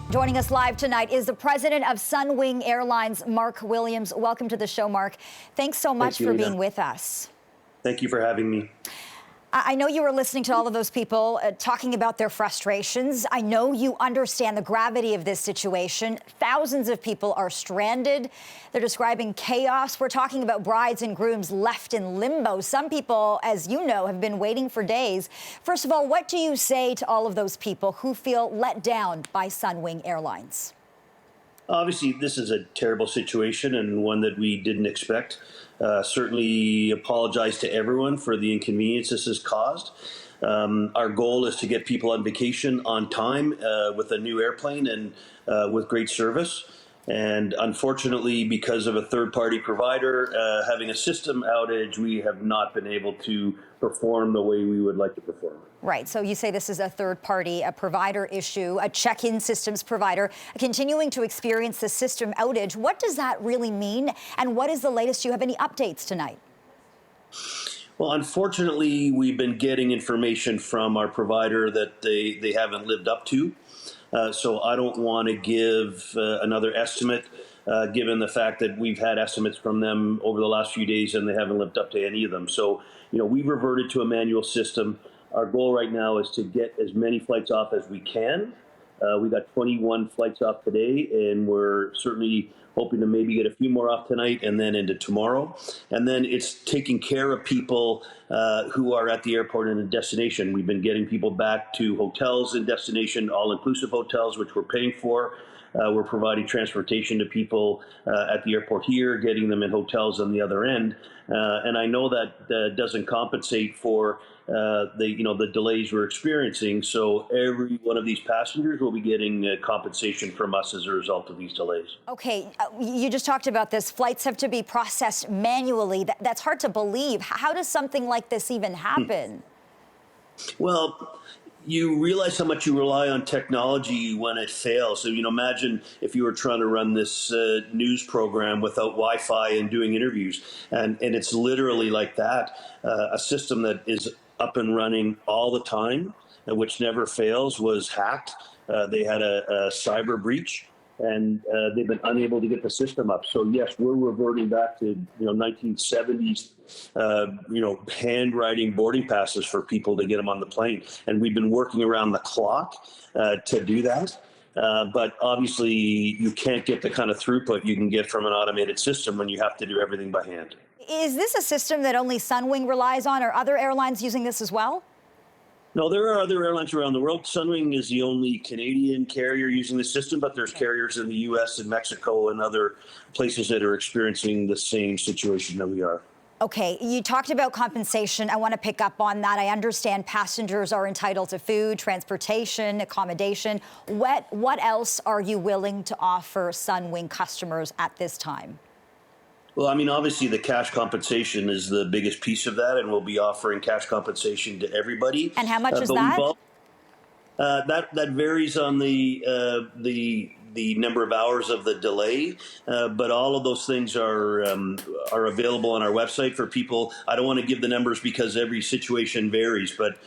Joining us live tonight is the president of Sunwing Airlines, Mark Williams. Welcome to the show, Mark. Thanks so much for being with us. Thank you for having me. I know you were listening to all of those people talking about their frustrations. I know you understand the gravity of this situation. Thousands of people are stranded. They're describing chaos. We're talking about brides and grooms left in limbo. Some people, as you know, have been waiting for days. First of all, what do you say to all of those people who feel let down by Sunwing Airlines? Obviously, this is a terrible situation and one that we didn't expect. Certainly apologize to everyone for the inconvenience this has caused. Our goal is to get people on vacation on time with a new airplane and with great service. And unfortunately, because of a third-party provider having a system outage, we have not been able to perform the way we would like to perform. Right. So you say this is a third-party, a provider issue, a check-in systems provider continuing to experience the system outage. What does that really mean? And what is the latest? Do you have any updates tonight? Well, unfortunately, we've been getting information from our provider that they haven't lived up to. So I don't want to give another estimate, given the fact that we've had estimates from them over the last few days and they haven't lived up to any of them. So, we've reverted to a manual system. Our goal right now is to get as many flights off as we can. We got 21 flights off today, and we're certainly hoping to maybe get a few more off tonight and then into tomorrow. And then it's taking care of people who are at the airport and a destination. We've been getting people back to hotels and destination, all-inclusive hotels, which we're paying for. We're providing transportation to people at the airport here, getting them in hotels on the other end. And I know that doesn't compensate for the delays we're experiencing. So every one of these passengers will be getting compensation from us as a result of these delays. Okay, you just talked about this. Flights have to be processed manually. That's hard to believe. How does something like this even happen? Well, you realize how much you rely on technology when it fails. So, imagine if you were trying to run this news program without Wi-Fi and doing interviews. And it's literally like that, a system that is up and running all the time, which never fails, was hacked. They had a cyber breach, and they've been unable to get the system up. So yes, we're reverting back to 1970s, handwriting boarding passes for people to get them on the plane, and we've been working around the clock to do that. But obviously, you can't get the kind of throughput you can get from an automated system when you have to do everything by hand. Is this a system that only Sunwing relies on? Are other airlines using this as well? No, there are other airlines around the world. Sunwing is the only Canadian carrier using the system, but there's carriers in the U.S. and Mexico and other places that are experiencing the same situation that we are. Okay, you talked about compensation. I want to pick up on that. I understand passengers are entitled to food, transportation, accommodation. What else are you willing to offer Sunwing customers at this time? Well, obviously the cash compensation is the biggest piece of that, and we'll be offering cash compensation to everybody. And how much is that? That varies on the number of hours of the delay, but all of those things are available on our website for people. I don't want to give the numbers because every situation varies, but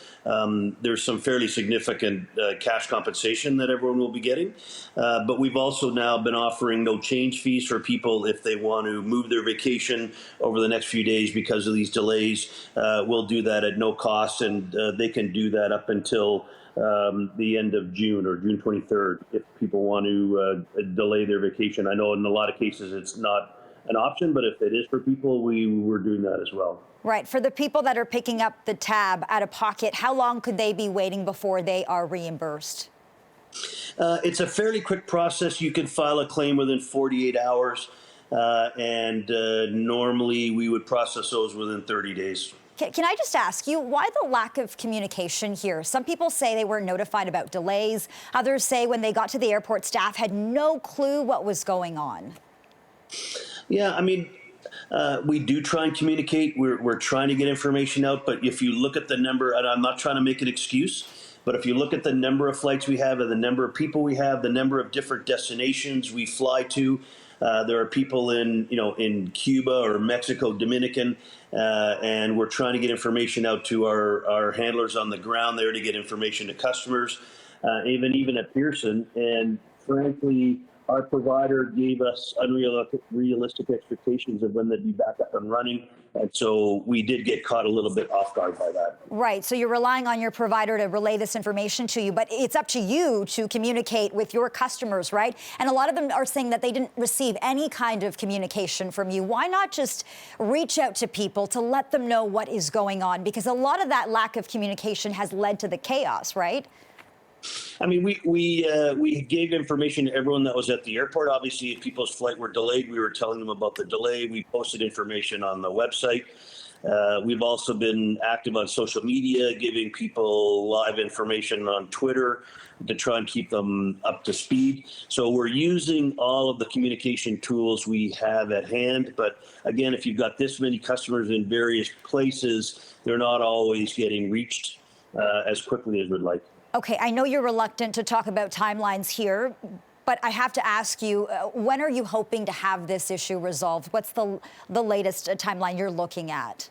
there's some fairly significant cash compensation that everyone will be getting. But we've also now been offering no change fees for people if they want to move their vacation over the next few days because of these delays. We'll do that at no cost, and they can do that up until the end of June or June 23rd if people want to delay their vacation. I know in a lot of cases it's not an option, but if it is for people, we're doing that as well. Right. For the people that are picking up the tab out of pocket, how long could they be waiting before they are reimbursed? It's a fairly quick process. You can file a claim within 48 hours, and normally we would process those within 30 days. Can I just ask you, why the lack of communication here? Some people say they weren't notified about delays. Others say when they got to the airport, staff had no clue what was going on. Yeah, we do try and communicate. We're trying to get information out, but if you look at the number, and I'm not trying to make an excuse, but if you look at the number of flights we have and the number of people we have, the number of different destinations we fly to, there are people in Cuba or Mexico, Dominican, and we're trying to get information out to our handlers on the ground there to get information to customers, even at Pearson. And frankly, our provider gave us unrealistic expectations of when they'd be back up and running. And so we did get caught a little bit off guard by that. Right. So you're relying on your provider to relay this information to you, but it's up to you to communicate with your customers, right? And a lot of them are saying that they didn't receive any kind of communication from you. Why not just reach out to people to let them know what is going on? Because a lot of that lack of communication has led to the chaos, right? I mean, we gave information to everyone that was at the airport. Obviously, if people's flight were delayed, we were telling them about the delay. We posted information on the website. We've also been active on social media, giving people live information on Twitter to try and keep them up to speed. So we're using all of the communication tools we have at hand. But again, if you've got this many customers in various places, they're not always getting reached as quickly as we'd like. Okay, I know you're reluctant to talk about timelines here, but I have to ask you, when are you hoping to have this issue resolved? What's the latest timeline you're looking at?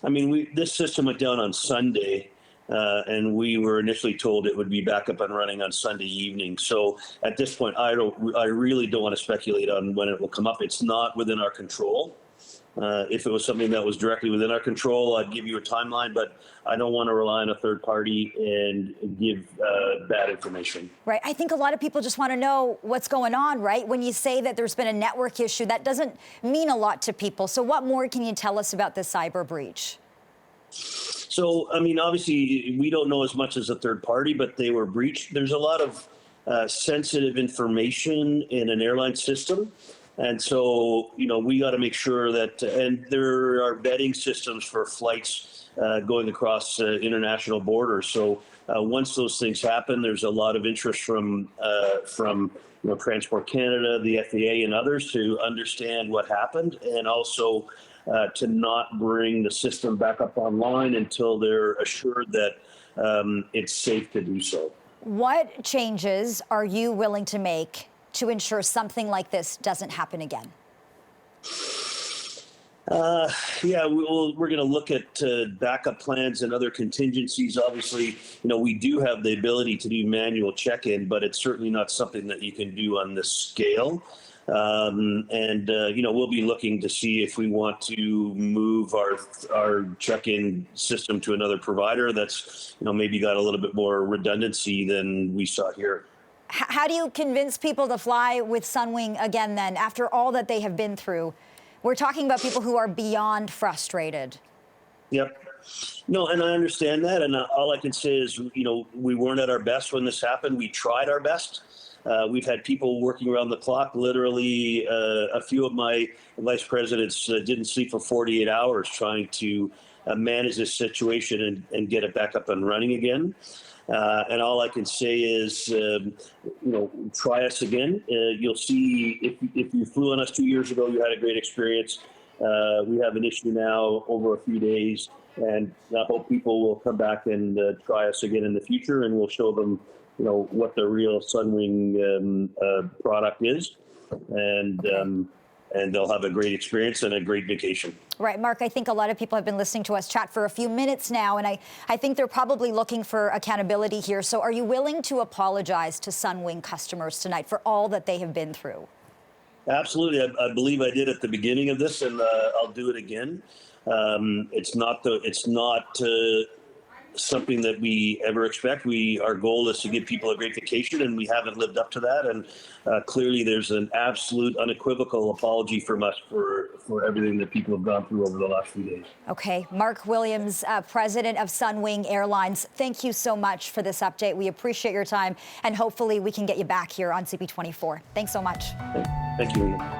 I mean, this system went down on Sunday, and we were initially told it would be back up and running on Sunday evening. So at this point, I really don't want to speculate on when it will come up. It's not within our control. If it was something that was directly within our control, I'd give you a timeline, but I don't want to rely on a third party and give bad information. Right. I think a lot of people just want to know what's going on, right? When you say that there's been a network issue, that doesn't mean a lot to people. So what more can you tell us about this cyber breach? So, I mean, obviously, we don't know as much as a third party, but they were breached. There's a lot of sensitive information in an airline system. And so, you know, we got to make sure that, and there are vetting systems for flights going across international borders. So once those things happen, there's a lot of interest from Transport Canada, the FAA, and others to understand what happened, and also to not bring the system back up online until they're assured that it's safe to do so. What changes are you willing to make to ensure something like this doesn't happen again? Yeah, we're going to look at backup plans and other contingencies. Obviously, you know, we do have the ability to do manual check-in, but it's certainly not something that you can do on this scale. You know, we'll be looking to see if we want to move our check-in system to another provider that's, you know, maybe got a little bit more redundancy than we saw here. How do you convince people to fly with Sunwing again then, after all that they have been through? We're talking about people who are beyond frustrated. Yep. No, and I understand that. And all I can say is, you know, we weren't at our best when this happened. We tried our best. We've had people working around the clock. Literally, a few of my vice presidents didn't sleep for 48 hours trying to manage this situation and get it back up and running again. And all I can say is, you know, try us again. You'll see if you flew on us 2 years ago, you had a great experience. We have an issue now over a few days, and I hope people will come back and try us again in the future, and we'll show them, you know, what the real Sunwing product is, and they'll have a great experience and a great vacation. Right, Mark, I think a lot of people have been listening to us chat for a few minutes now, and I think they're probably looking for accountability here. So are you willing to apologize to Sunwing customers tonight for all that they have been through? Absolutely. I believe I did at the beginning of this, and I'll do it again. It's not something that we ever expect. Our goal is to give people a great vacation, and we haven't lived up to that. And clearly there's an absolute unequivocal apology from us for everything that people have gone through over the last few days. Okay. Mark Williams, president of Sunwing Airlines, thank you so much for this update. We appreciate your time, and hopefully we can get you back here on CP24. Thanks so much. Thank you, Ian.